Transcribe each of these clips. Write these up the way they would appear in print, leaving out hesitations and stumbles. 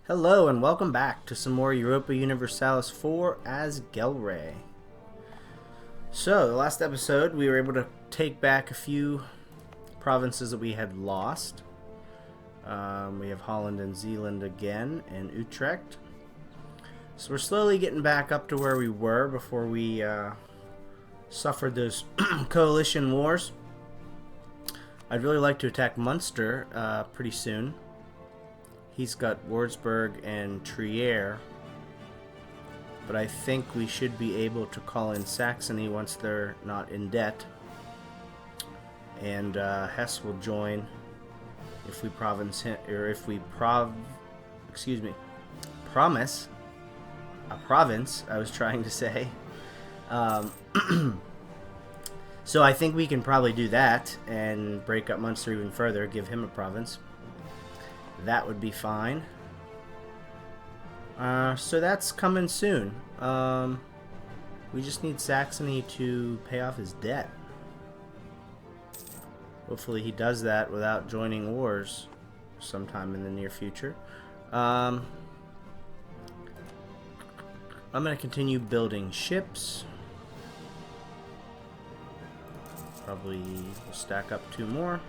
Hello and welcome back to some more Europa Universalis 4 as Gelre. So, the last episode we were able to take back a few provinces that we had lost. We have Holland and Zeeland again, and Utrecht. So we're slowly getting back up to where we were before we suffered those coalition wars. I'd really like to attack Munster pretty soon. He's got Würzburg and Trier, but I think we should be able to call in Saxony once they're not in debt. And Hesse will join if we promise a province. I was trying to say. So I think we can probably do that and break up Munster even further, give him a province. That would be fine. So that's coming soon. We just need Saxony to pay off his debt. Hopefully he does that without joining wars sometime in the near future. I'm going to continue building ships. Probably stack up 2 more.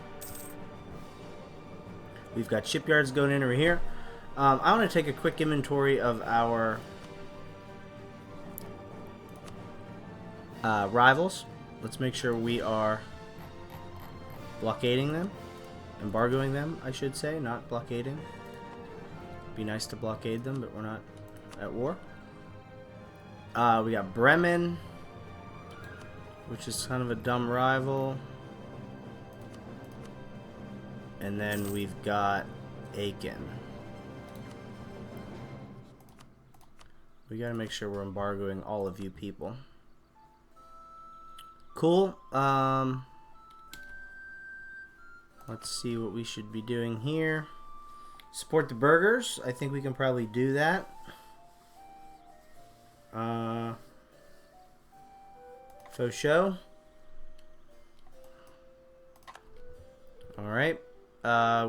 We've got shipyards going in over here. I want to take a quick inventory of our rivals. Let's make sure we are blockading them. Embargoing them, I should say, not blockading. Be nice to blockade them, but we're not at war. We got Bremen, which is kind of a dumb rival. And then we've got Aachen. We gotta make sure we're embargoing all of you people. Cool. Let's see what we should be doing here. Support the burghers. I think we can probably do that. Faux show. Alright.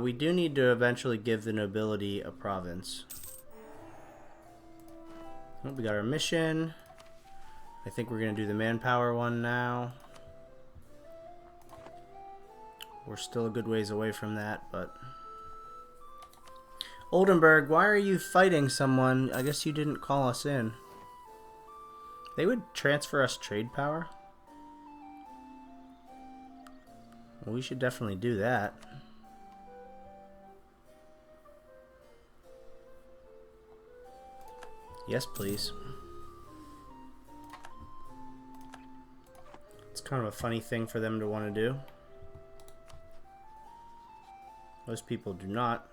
We do need to eventually give the nobility a province. Oh, we got our mission. I think we're going to do the manpower one now. We're still a good ways away from that, but... Oldenburg, why are you fighting someone? I guess you didn't call us in. They would transfer us trade power? Well, we should definitely do that. Yes, please. It's kind of a funny thing for them to want to do. Most people do not.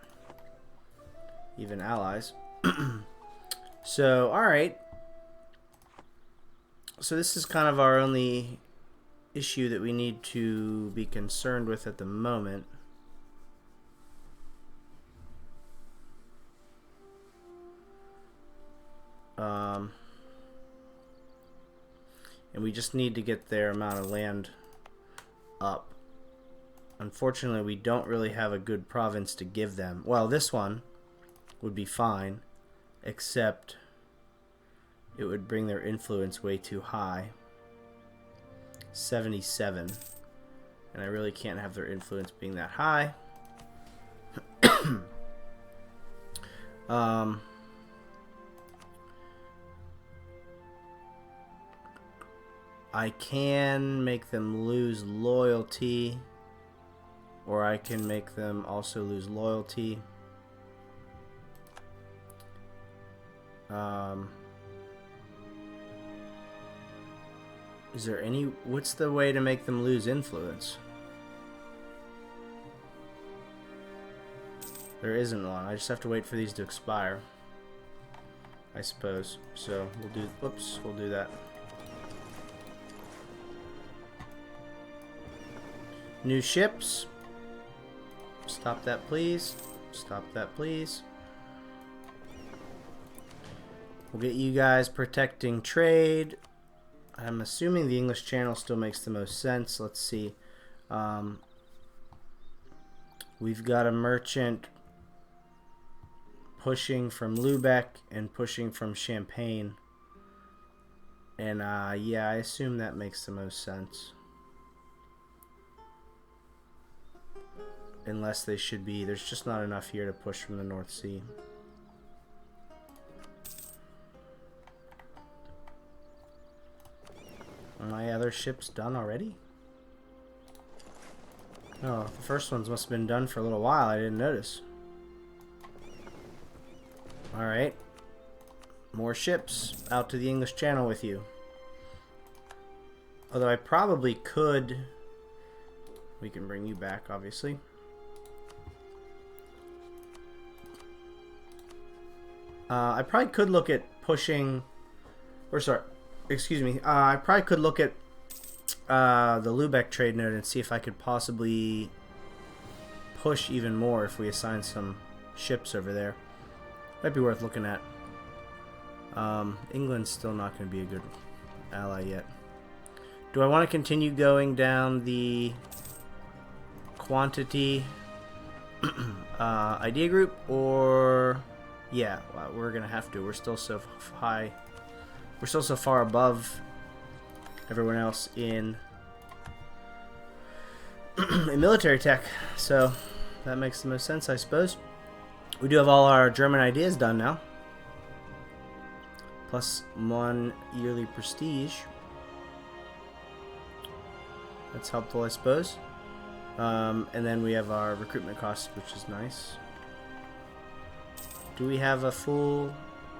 Even allies. So, alright. So this is kind of our only issue that we need to be concerned with at the moment. And we just need to get their amount of land up. Unfortunately, we don't really have a good province to give them. Well, this one would be fine, except it would bring their influence way too high. 77. And I really can't have their influence being that high. I can make them lose loyalty, or I can make them also lose loyalty. Is there any... What's the way to make them lose influence? There isn't one. I just have to wait for these to expire, I suppose. So we'll do... Whoops, we'll do that. New ships. Stop that, please. Stop that, please. We'll get you guys protecting trade. I'm assuming the English Channel still makes the most sense. Let's see. We've got a merchant pushing from Lubeck and pushing from Champagne. And yeah, I assume that makes the most sense. Unless they should be. There's just not enough here to push from the North Sea. Are my other ships done already? Oh, the first ones must have been done for a little while. I didn't notice. Alright. More ships out to the English Channel with you. Although I probably could... We can bring you back, obviously. I probably could look at pushing... Or sorry, excuse me. I probably could look at the Lubeck trade node and see if I could possibly push even more if we assign some ships over there. Might be worth looking at. England's still not going to be a good ally yet. Do I want to continue going down the quantity idea group, or yeah, well, we're going to have to. We're still so high. We're still so far above everyone else in military tech, so that makes the most sense, I suppose. We do have all our German ideas done now. Plus 1 yearly prestige. That's helpful, I suppose. And then we have our recruitment costs, which is nice. Do we have a full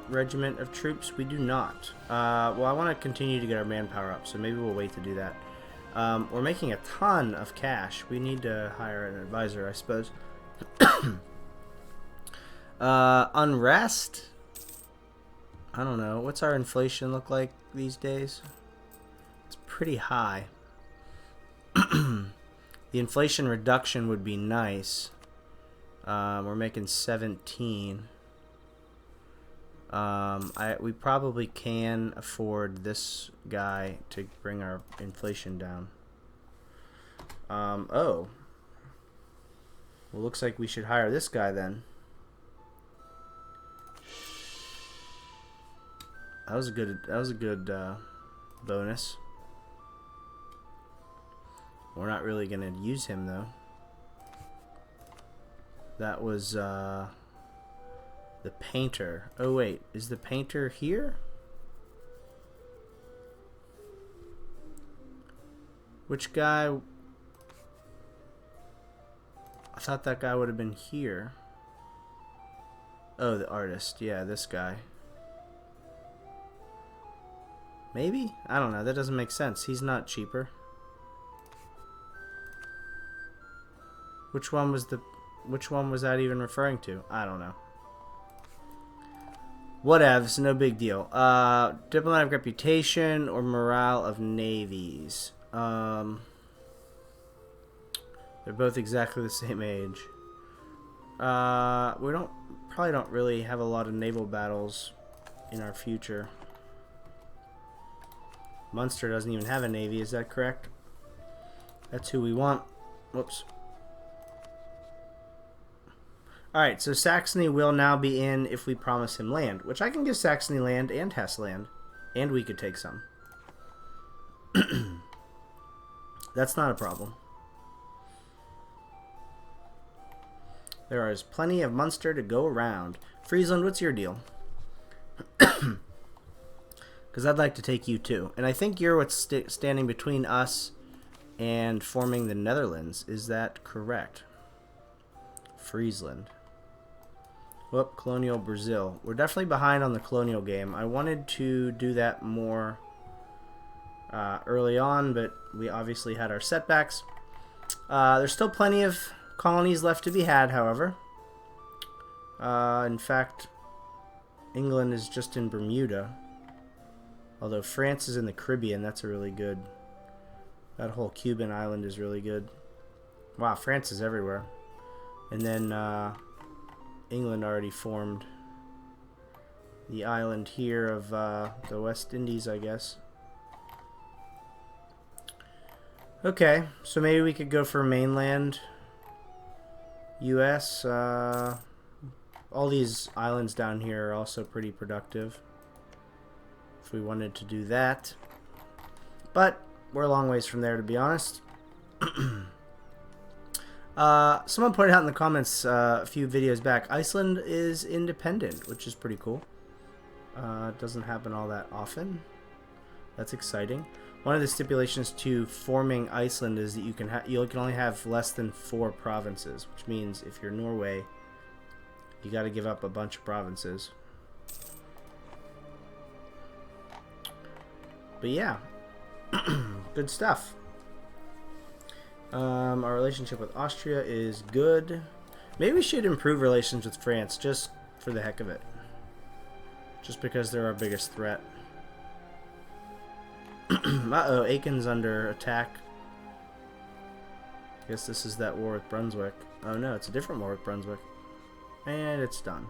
regiment of troops? We do not. Well, I want to continue to get our manpower up, so maybe we'll wait to do that. We're making a ton of cash. We need to hire an advisor, I suppose. Unrest? I don't know. What's our inflation look like these days? It's pretty high. The inflation reduction would be nice. We're making 17. We probably can afford this guy to bring our inflation down. Oh. Well, looks like we should hire this guy then. That was a good bonus. We're not really gonna use him though. That was the painter. Oh wait, is the painter here? Which guy? I thought that guy would have been here. Oh, the artist. Yeah, this guy. Maybe? I don't know. That doesn't make sense. He's not cheaper. Which one was that even referring to? I don't know. Whatevs, no big deal. Diplomatic reputation or morale of navies. They're both exactly the same age. We probably don't really have a lot of naval battles in our future. Munster doesn't even have a navy, is that correct? That's who we want. Whoops. Alright, so Saxony will now be in if we promise him land, which I can give Saxony land and Hesse land, and we could take some. That's not a problem. There is plenty of Munster to go around. Friesland, what's your deal? Because I'd like to take you too. And I think you're what's standing between us and forming the Netherlands. Is that correct? Friesland. Whoop, colonial Brazil. We're definitely behind on the colonial game. I wanted to do that more early on, but we obviously had our setbacks. There's still plenty of colonies left to be had, however. In fact, England is just in Bermuda. Although France is in the Caribbean, that's a really good... That whole Cuban island is really good. Wow, France is everywhere. And then England already formed the island here of the West Indies, I guess. Okay, so maybe we could go for mainland US. all these islands down here are also pretty productive if we wanted to do that. But we're a long ways from there, to be honest. Someone pointed out in the comments a few videos back, Iceland is independent, which is pretty cool. It doesn't happen all that often. That's exciting. One of the stipulations to forming Iceland is that you can only have less than 4 provinces, which means if you're Norway, you got to give up a bunch of provinces. But yeah, good stuff. Our relationship with Austria is good. Maybe we should improve relations with France just for the heck of it. Just because they're our biggest threat. Uh-oh, Aiken's under attack. I guess this is that war with Brunswick. Oh no, it's a different war with Brunswick. And it's done.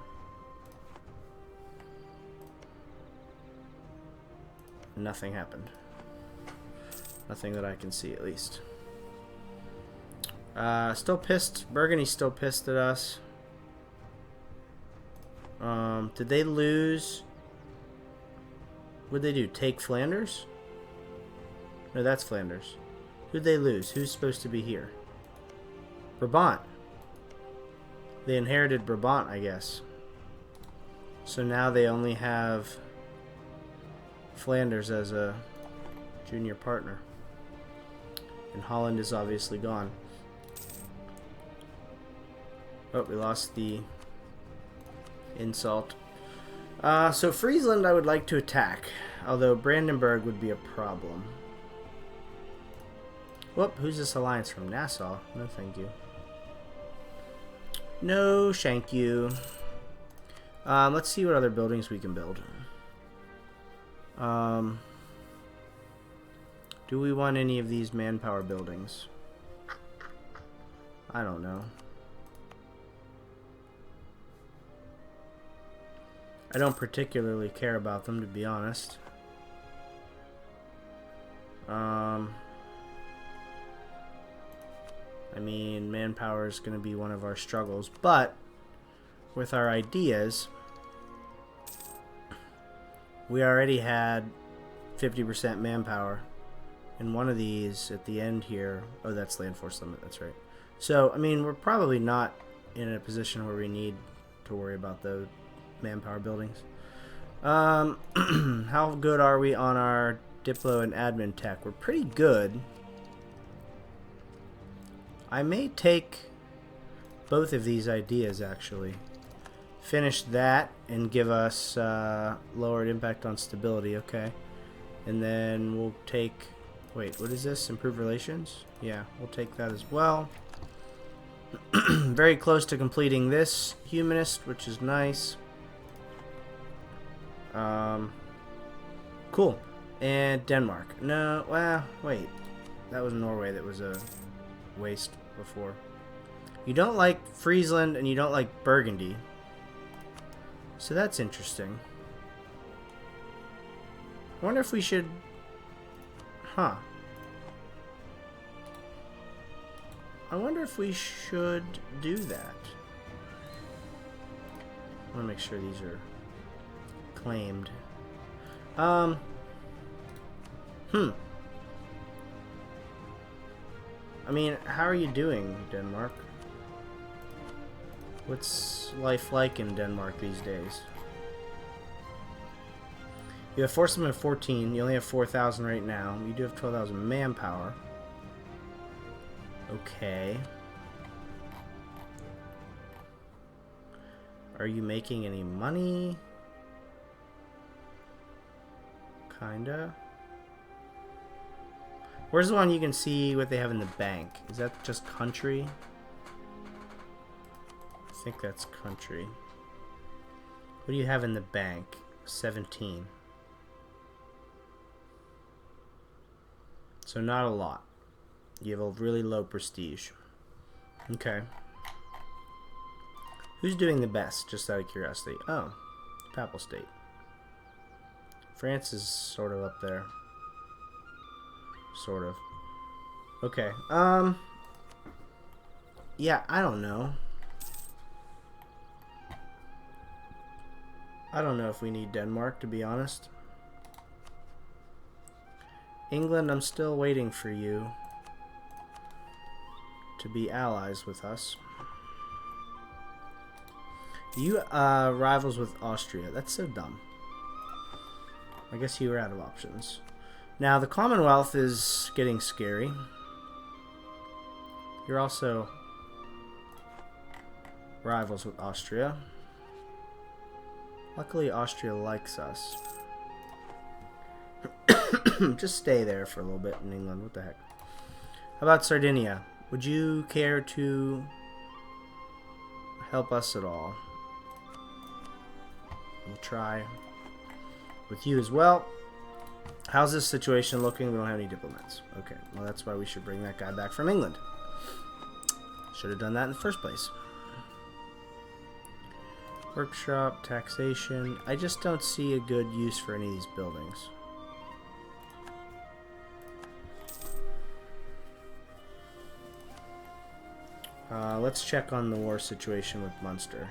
Nothing happened. Nothing that I can see, at least. Still pissed. Burgundy's still pissed at us. Did they lose? What'd they do? Take Flanders? No, that's Flanders. Who'd they lose? Who's supposed to be here? Brabant. They inherited Brabant, I guess. So now they only have Flanders as a junior partner. And Holland is obviously gone. Oh, we lost the insult. So Friesland I would like to attack, although Brandenburg would be a problem. Whoop, who's this alliance from? Nassau? No thank you. No thank you. Let's see what other buildings we can build. Do we want any of these manpower buildings? I don't know. I don't particularly care about them, to be honest. I mean, manpower is going to be one of our struggles, but with our ideas, we already had 50% manpower. And one of these at the end here, oh, that's land force limit, that's right. So, I mean, we're probably not in a position where we need to worry about the manpower buildings. How good are we on our Diplo and admin tech? We're pretty good. I may take both of these ideas, actually. Finish that and give us lowered impact on stability, okay. And then we'll take... Wait, what is this? Improve relations? Yeah, we'll take that as well. Very close to completing this humanist, which is nice. Cool. And Denmark. No, well, wait. That was Norway that was a waste before. You don't like Friesland and you don't like Burgundy. So that's interesting. I wonder if we should... Huh. I wonder if we should do that. I want to make sure these are claimed. I mean, how are you doing, Denmark? What's life like in Denmark these days? You have force limit of 14. You only have 4,000 right now. You do have 12,000 manpower. Okay. Are you making any money? Kinda. Where's the one you can see what they have in the bank? Is that just country? I think that's country. What do you have in the bank? 17. So not a lot. You have a really low prestige. Okay. Who's doing the best, just out of curiosity? Oh, Papal State. France is sort of up there. Sort of. Okay. Yeah, I don't know. I don't know if we need Denmark, to be honest. England, I'm still waiting for you to be allies with us. You rivals with Austria. That's so dumb. I guess you were out of options. Now the Commonwealth is getting scary. You're also rivals with Austria. Luckily Austria likes us. Just stay there for a little bit in England. What the heck? How about Sardinia? Would you care to help us at all? We'll try with you as well. How's this situation looking? We don't have any diplomats. Okay, well that's why we should bring that guy back from England. Should have done that in the first place. Workshop, taxation. I just don't see a good use for any of these buildings. Let's check on the war situation with Munster.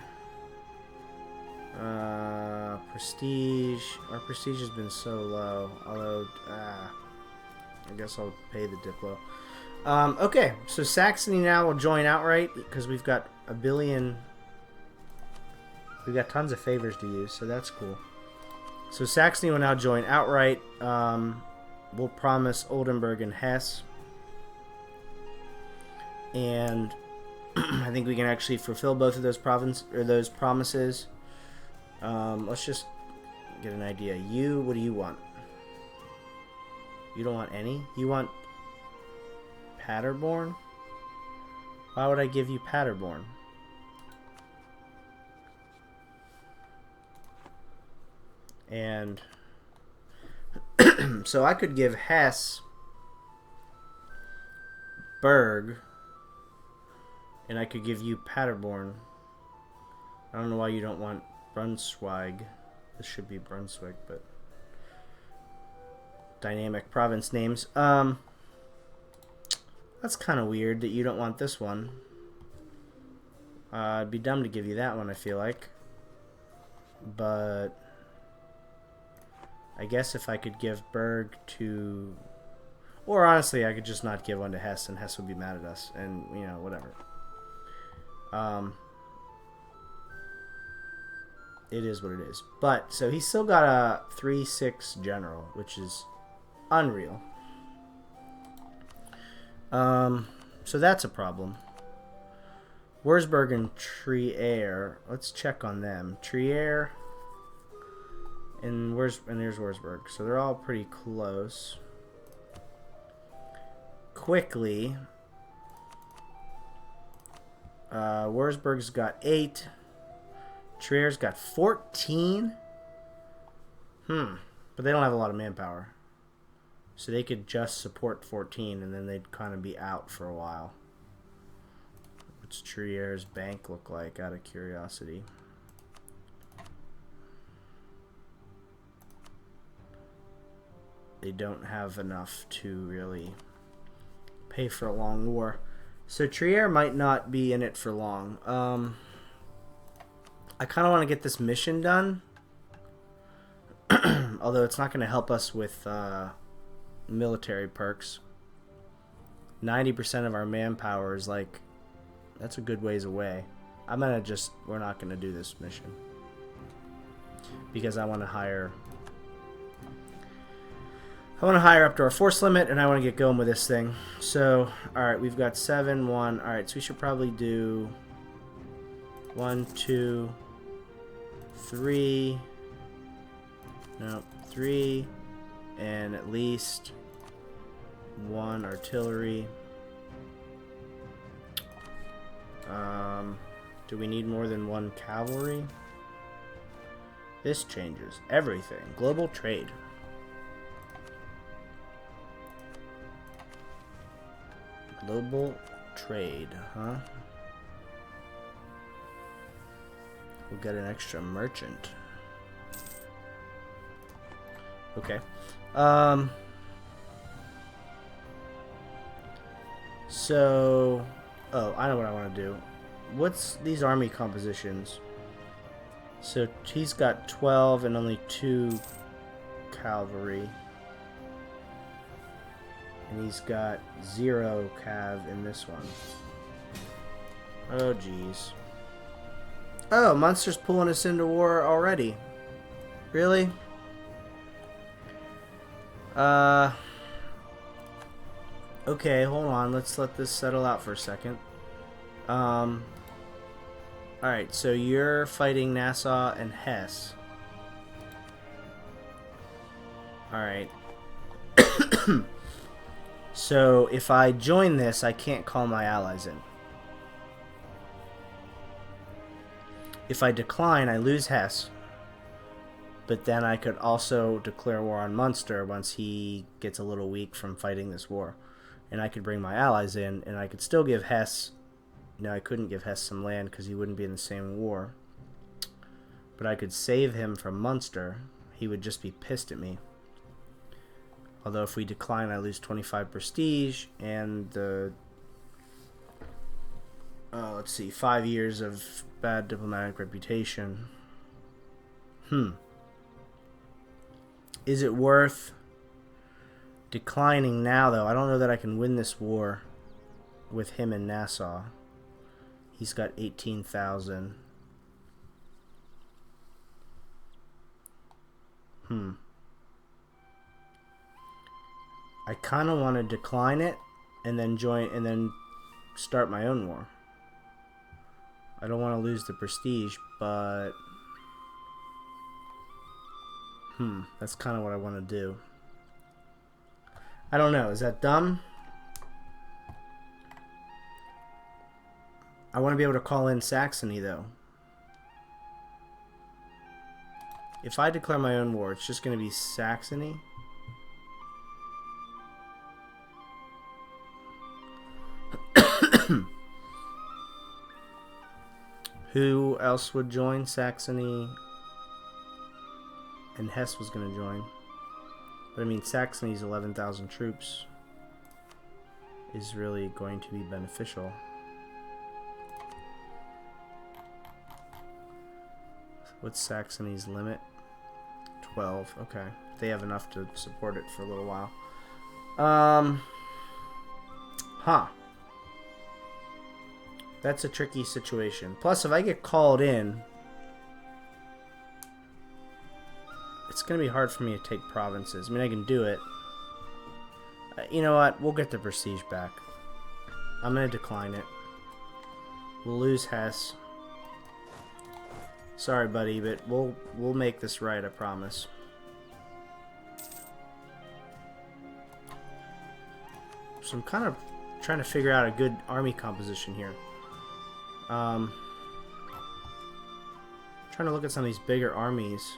Prestige. Our prestige has been so low. Although, I guess I'll pay the Diplo. Okay, so Saxony now will join outright because we've got a billion. We've got tons of favors to use, so that's cool. So Saxony will now join outright. We'll promise Oldenburg and Hesse. And I think we can actually fulfill both of those promises. Let's just get an idea. You, what do you want? You don't want any? You want Paderborn? Why would I give you Paderborn? And so I could give Hesse Berg, and I could give you Paderborn. I don't know why you don't want Brunswick. This should be Brunswick, but dynamic province names. That's kind of weird that you don't want this one. It'd be dumb to give you that one, I feel like. But I guess if I could give Berg to... Or honestly, I could just not give one to Hesse, and Hesse would be mad at us. And, you know, whatever. It is what it is. But, so he's still got a 3-6 general, which is unreal. So that's a problem. Wurzburg and Trier. Let's check on them. Trier and there's Wurzburg. So they're all pretty close. Quickly. Wurzburg's got 8. Trier's got 14. But they don't have a lot of manpower. So they could just support 14 and then they'd kind of be out for a while. What's Trier's bank look like, out of curiosity? They don't have enough to really pay for a long war. So Trier might not be in it for long. I kind of want to get this mission done. Although it's not going to help us with military perks. 90% of our manpower is like... That's a good ways away. We're not going to do this mission. Because I want to hire... up to our force limit, and I want to get going with this thing. So, alright, we've got 7, 1. Alright, so we should probably do 1, 2, 3. No, 3. And at least 1 artillery. Do we need more than 1 cavalry? This changes everything. Global trade. Global trade, huh? We'll get an extra merchant. Okay. So... Oh, I know what I want to do. What's these army compositions? So he's got 12 and only 2 cavalry. And he's got 0 cav in this one. Oh, jeez. Oh, Munster's pulling us into war already. Really? Okay, hold on. Let's let this settle out for a second. Alright, so you're fighting Nassau and Hesse. Alright. So, if I join this, I can't call my allies in. If I decline, I lose Hesse. But then I could also declare war on Munster once he gets a little weak from fighting this war. And I could bring my allies in, and I could still give Hesse... No, I couldn't give Hesse some land because he wouldn't be in the same war. But I could save him from Munster. He would just be pissed at me. Although if we decline, I lose 25 prestige and the... let's see, 5 years of bad diplomatic reputation. Is it worth declining now, though? I don't know that I can win this war with him in Nassau. He's got 18,000. I kind of want to decline it and then start my own war. I don't want to lose the prestige, but that's kind of what I want to do. I don't know. Is that dumb? I want to be able to call in Saxony, though. If I declare my own war, it's just going to be Saxony. Who else would join? Saxony and Hesse was going to join. But I mean, Saxony's 11,000 troops is really going to be beneficial. What's Saxony's limit? 12. Okay. They have enough to support it for a little while. That's a tricky situation. Plus, if I get called in, it's going to be hard for me to take provinces. I mean, I can do it. You know what? We'll get the prestige back. I'm going to decline it. We'll lose Hesse. Sorry, buddy, but we'll make this right, I promise. So I'm kind of trying to figure out a good army composition here. Trying to look at some of these bigger armies.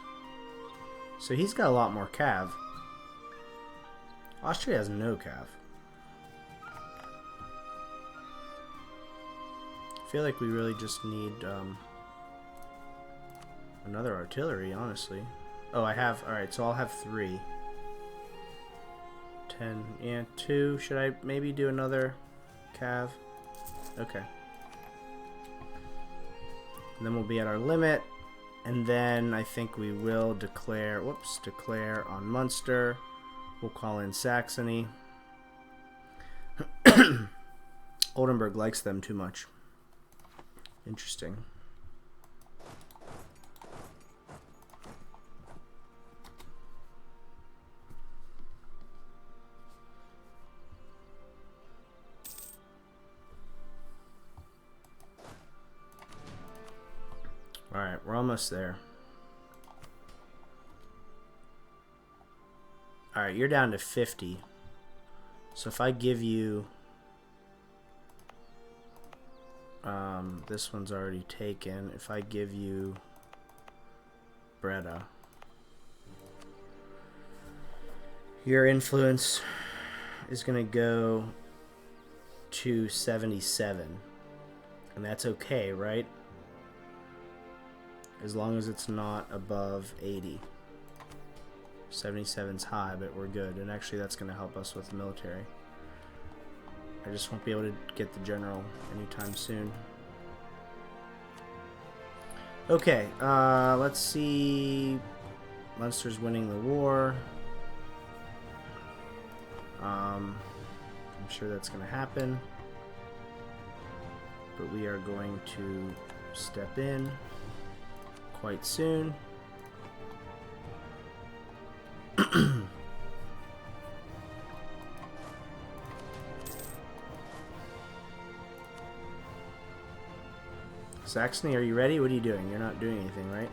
So he's got a lot more cav. Austria has no cav. I feel like we really just need another artillery, honestly. Oh, I have... Alright, so I'll have 3. 10 and 2. Should I maybe do another cav? Okay. And then we'll be at our limit. And then I think we will declare... Whoops. Declare on Munster. We'll call in Saxony. Oldenburg likes them too much. Interesting. Alright, we're almost there. Alright, you're down to 50. So if I give you... this one's already taken. If I give you Breda, your influence is going to go to 77. And that's okay, right? As long as it's not above 80. 77's high, but we're good. And actually that's going to help us with the military. I just won't be able to get the general anytime soon. Okay, let's see. Munster's winning the war. I'm sure that's going to happen. But we are going to step in quite soon. Saxony, are you ready? What are you doing? You're not doing anything, right?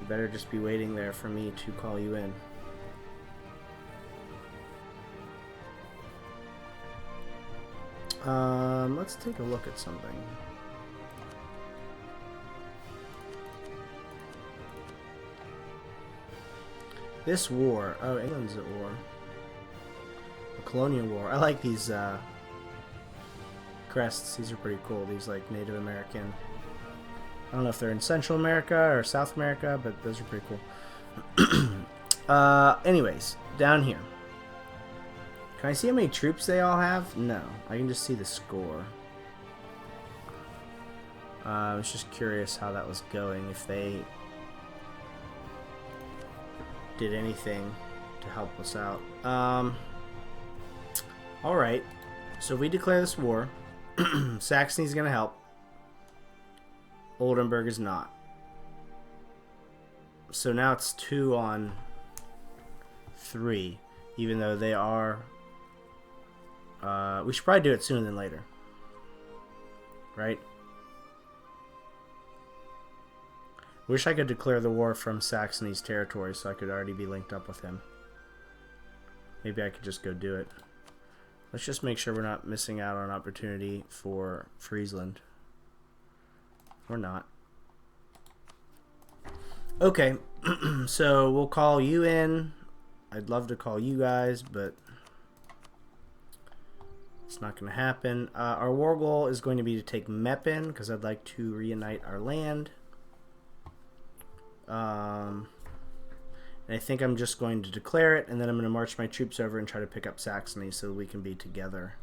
You better just be waiting there for me to call you in. Let's take a look at something. This war. Oh, England's at war. A colonial war. I like these crests. These are pretty cool. These like Native American. I don't know if they're in Central America or South America, but those are pretty cool. Anyways, down here. Can I see how many troops they all have? No. I can just see the score. I was just curious how that was going. If they did anything to help us out. Alright. So if we declare this war, Saxony's going to help. Oldenburg is not. So now it's 2 on 3. Even though they are... we should probably do it sooner than later. Right? Wish I could declare the war from Saxony's territory so I could already be linked up with him. Maybe I could just go do it. Let's just make sure we're not missing out on an opportunity for Friesland. We're not. Okay, so we'll call you in. I'd love to call you guys, but it's not going to happen. Our war goal is going to be to take Meppen, because I'd like to reunite our land. And I think I'm just going to declare it, and then I'm going to march my troops over and try to pick up Saxony so we can be together.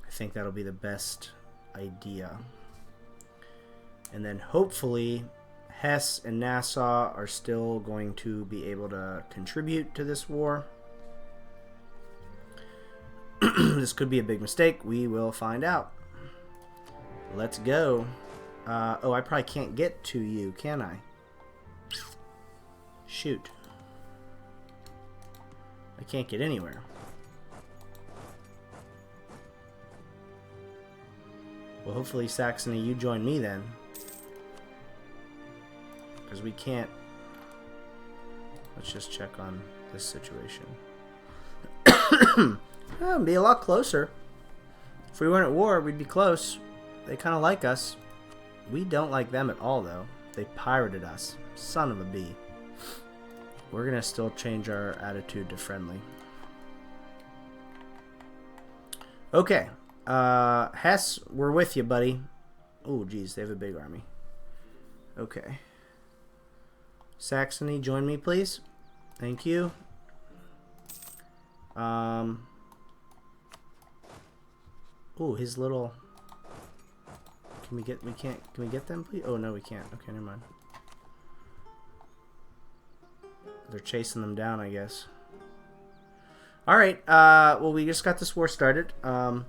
I think that'll be the best idea. And then hopefully Hesse and Nassau are still going to be able to contribute to this war. This could be a big mistake. We will find out. Let's go. Oh, I probably can't get to you, can I? Shoot. I can't get anywhere. Well, hopefully, Saxony, you join me then. Because we can't... Let's just check on this situation. Oh, it'd be a lot closer. If we weren't at war, we'd be close. They kind of like us. We don't like them at all, though. They pirated us. Son of a bee. We're going to still change our attitude to friendly. Okay. Hesse, we're with you, buddy. Oh, geez, they have a big army. Okay. Saxony, join me, please. Thank you. Oh, his little... Can we get them, please? Oh, no, we can't. Okay, never mind. They're chasing them down, I guess. Alright, well, we just got this war started. We're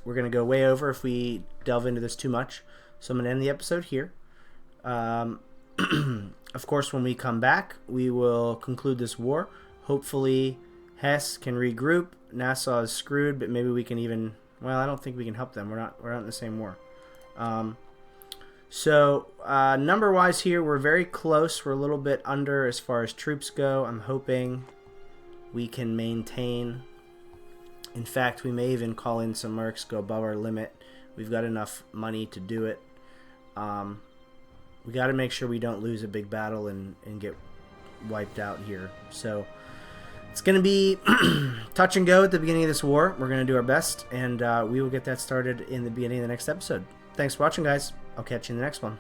going to go way over if we delve into this too much. So I'm going to end the episode here. Of course, when we come back, we will conclude this war. Hopefully, Hesse can regroup. Nassau is screwed, but maybe we can even... Well, I don't think we can help them. We're not in the same war. Number-wise here, we're very close. We're a little bit under as far as troops go. I'm hoping we can maintain. In fact, we may even call in some mercs, go above our limit. We've got enough money to do it. We got to make sure we don't lose a big battle and get wiped out here. So it's going to be touch and go at the beginning of this war. We're going to do our best, and we will get that started in the beginning of the next episode. Thanks for watching, guys. I'll catch you in the next one.